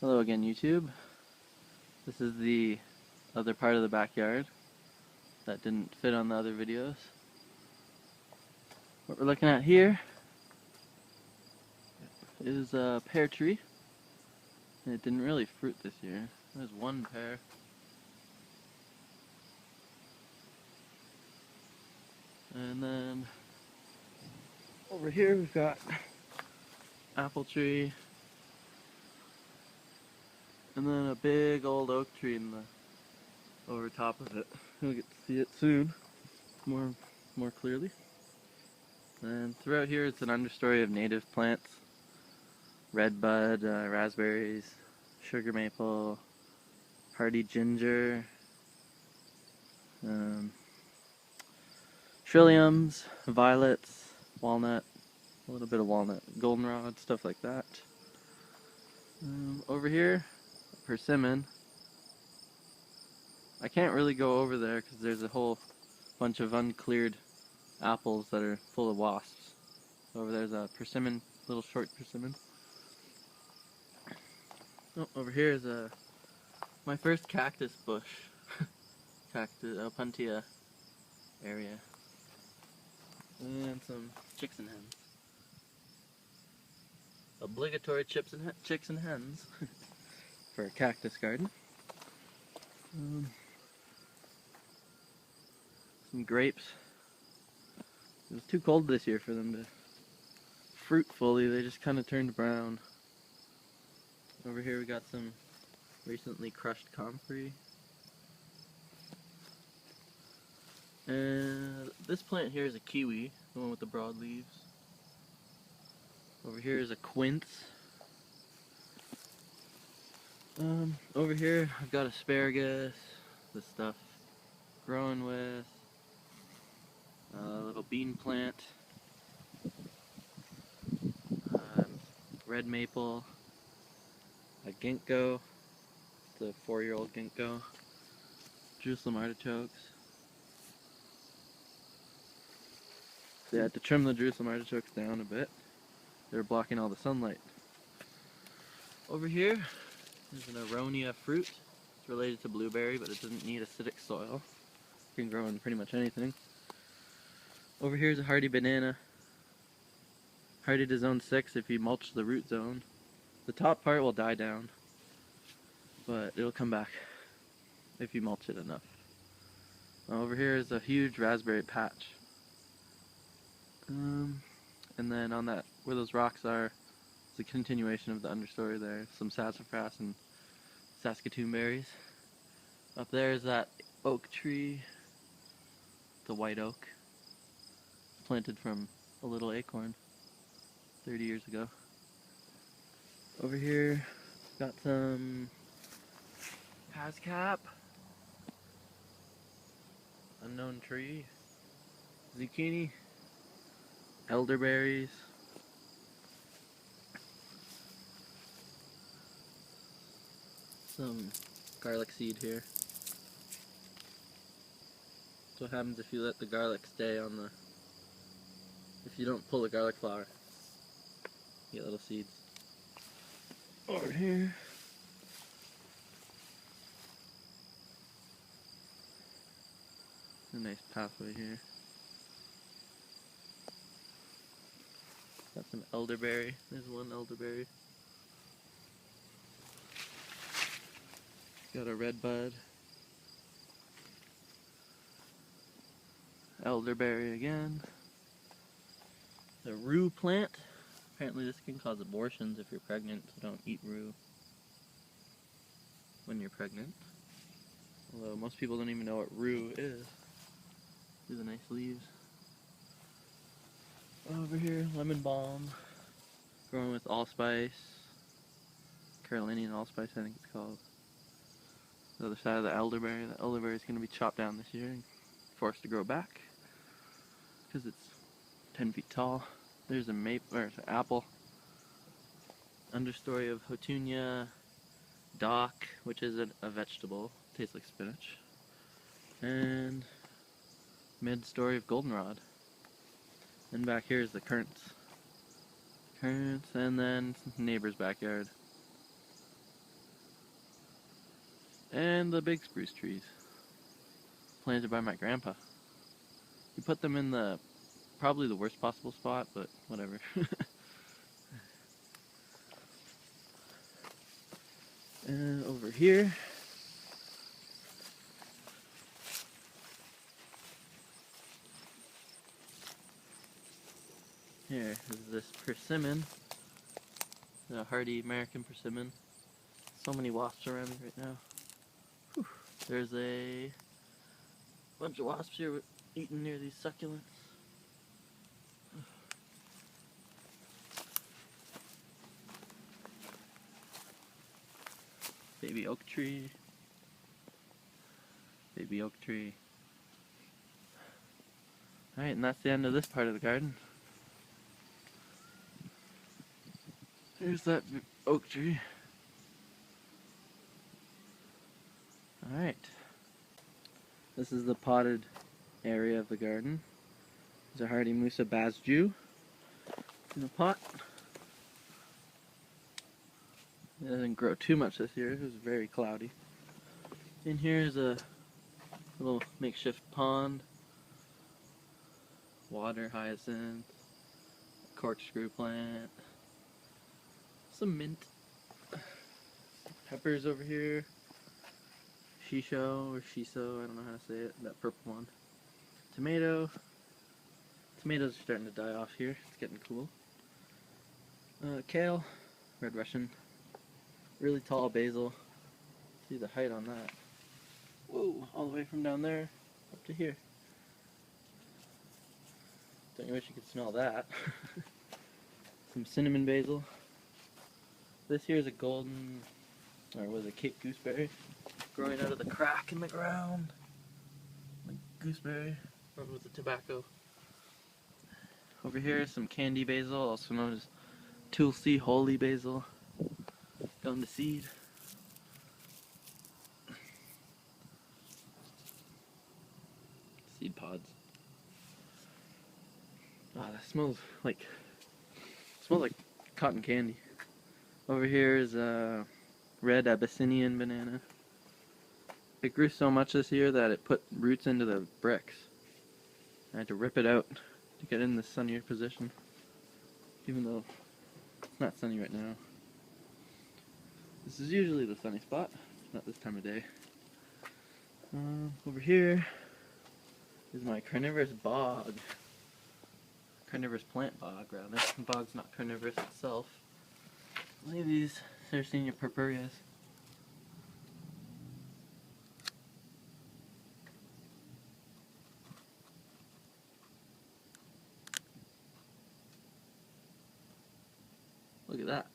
Hello again, YouTube. This is the other part of the backyard that didn't fit on the other videos. What we're looking at here is a pear tree, and it didn't really fruit this year. There's one pear. And then over here we've got apple tree, and then a big old oak tree in the over top of it. You'll get to see it soon, more clearly. And throughout here it's an understory of native plants. Redbud, raspberries, sugar maple, hardy ginger, trilliums, violets, walnut, a little bit of walnut, goldenrod, stuff like that. Over here, persimmon. I can't really go over there because there's a whole bunch of uncleared apples that are full of wasps. Over there's a persimmon, little short persimmon. Oh, over here is my first cactus bush, cactus Opuntia area, and some chicks and hens. Obligatory chicks and hens for a cactus garden. Some grapes. It was too cold this year for them to fruit fully. They just kind of turned brown. Over here we got some recently crushed comfrey. And this plant here is a kiwi, the one with the broad leaves. Over here is a quince. Over here I've got asparagus, this stuff growing with, a little bean plant, red maple, a ginkgo, the 4-year-old ginkgo, Jerusalem artichokes. So I had to trim the Jerusalem artichokes down a bit. They're blocking all the sunlight. Over here, there's an aronia fruit. It's related to blueberry, but it doesn't need acidic soil. It can grow in pretty much anything. Over here is a hardy banana. Hardy to zone 6 if you mulch the root zone. The top part will die down, but it'll come back if you mulch it enough. Over here is a huge raspberry patch. And then on that, where those rocks are, it's a continuation of the understory there. Some sassafras and Saskatoon berries. Up there is that oak tree, the white oak, planted from a little acorn 30 years ago. Over here, got some hascap, unknown tree, zucchini, elderberries, some garlic seed here. That's what happens if you let the garlic stay on the, if you don't pull the garlic flower, you get little seeds. Over here, a nice pathway here. Got some elderberry. There's one elderberry. Got a red bud. Elderberry again. The rue plant. Apparently this can cause abortions if you're pregnant, so don't eat rue when you're pregnant. Although most people don't even know what rue is. These are the nice leaves. Over here, lemon balm, growing with allspice, Carolinian allspice I think it's called. The other side of the elderberry is going to be chopped down this year and forced to grow back because it's 10 feet tall. There's a maple, or an apple, understory of Hotunia, dock, which is a vegetable, tastes like spinach, and mid-story of goldenrod. And back here is the currants, and then neighbor's backyard. And the big spruce trees, planted by my grandpa. He put them in the probably the worst possible spot, but whatever. And over here, here is this persimmon, the hardy American persimmon. So many wasps around me right now. Whew. There's a bunch of wasps here eating near these succulents. Baby oak tree. Baby oak tree. Alright, and that's the end of this part of the garden. Here's that oak tree. Alright. This is the potted area of the garden. There's a hardy Musa Basju in a pot. It doesn't grow too much this year, it was very cloudy. In here is a little makeshift pond. Water hyacinth. Corkscrew plant. Some mint. Peppers over here. Shisho or shiso, I don't know how to say it, that purple one. Tomato. Tomatoes are starting to die off here, it's getting cool. Kale, red Russian. Really tall basil. See the height on that. Whoa, all the way from down there up to here. Don't you wish you could smell that? Some cinnamon basil. This here is a golden, or was it Cape gooseberry, growing out of the crack in the ground. Like gooseberry, run with the tobacco. Over here is some candy basil, also known as Tulsi holy basil, going to seed. Seed pods. Ah, that smells like cotton candy. Over here is a red Abyssinian banana. It grew so much this year that it put roots into the bricks. I had to rip it out to get in the sunnier position, even though it's not sunny right now. This is usually the sunny spot, not this time of day. Over here is my carnivorous bog. Carnivorous plant bog, rather. The bog's not carnivorous itself. Look at these Sarracenia purpureas. Look at that.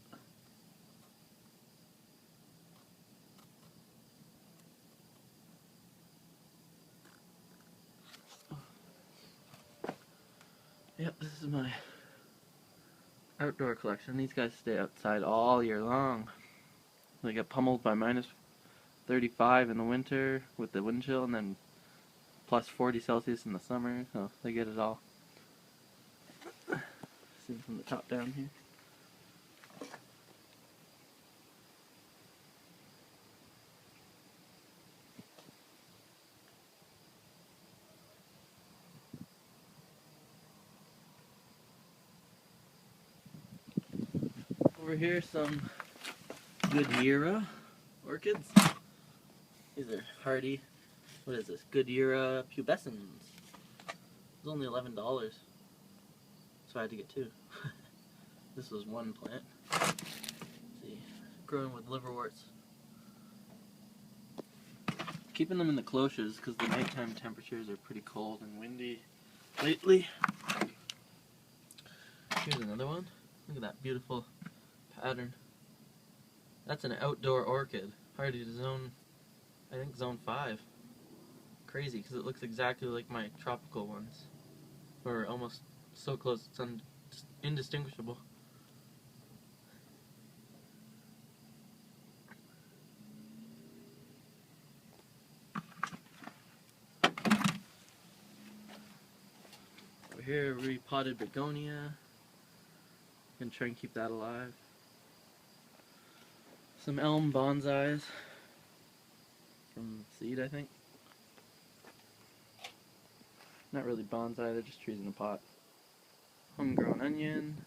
Yep, this is my outdoor collection. These guys stay outside all year long. They get pummeled by minus 35 in the winter with the wind chill, and then plus 40 Celsius in the summer, so they get it all. See from the top down here. Over here, some Goodyear orchids. These are hardy. What is this? Goodyear pubescens. It was only $11, so I had to get two. This was one plant. Let's see, growing with liverworts. Keeping them in the cloches because the nighttime temperatures are pretty cold and windy lately. Here's another one. Look at that beautiful pattern. That's an outdoor orchid, hardy to zone, I think zone 5. Crazy, because it looks exactly like my tropical ones, or almost so close it's indistinguishable. Over here, repotted begonia. Gonna try and keep that alive. Some elm bonsais. from seed, I think. Not really bonsai, they're just trees in a pot. Homegrown onion.